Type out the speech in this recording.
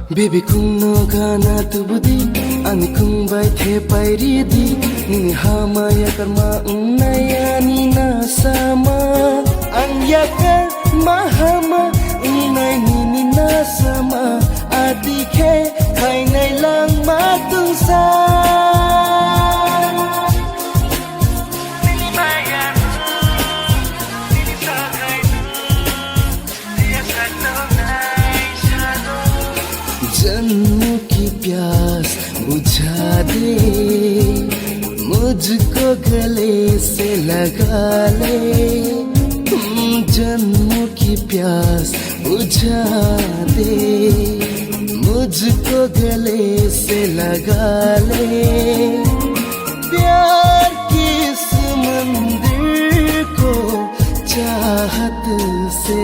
Baby kuno gana tubudi ani kumbai the pairidi ni hama ya karma unaya ni na sama anyaka mahama unai ni na sama adike khai nai lang ma tung sa जन्म की प्यास बुझा दे मुझको गले से लगा ले जन्म की प्यास बुझा दे मुझको गले से लगा ले प्यार की समंदर को चाहत से